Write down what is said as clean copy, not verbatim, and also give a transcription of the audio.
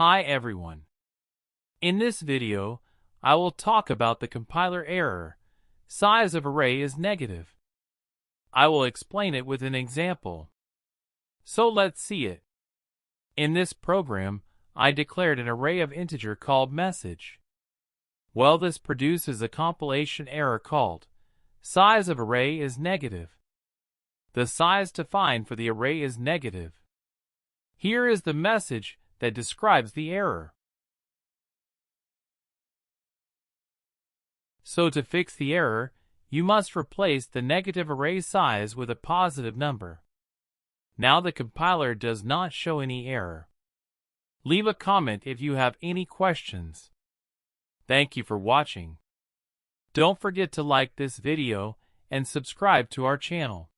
Hi everyone. In this video, I will talk about the compiler error. Size of array is negative. I will explain it with an example. So let's see it. In this program, I declared an array of integer called message. Well, this produces a compilation error called size of array is negative. The size defined for the array is negative. Here is the message that describes the error. So to fix the error, you must replace the negative array size with a positive number. Now the compiler does not show any error. Leave a comment if you have any questions. Thank you for watching. Don't forget to like this video and subscribe to our channel.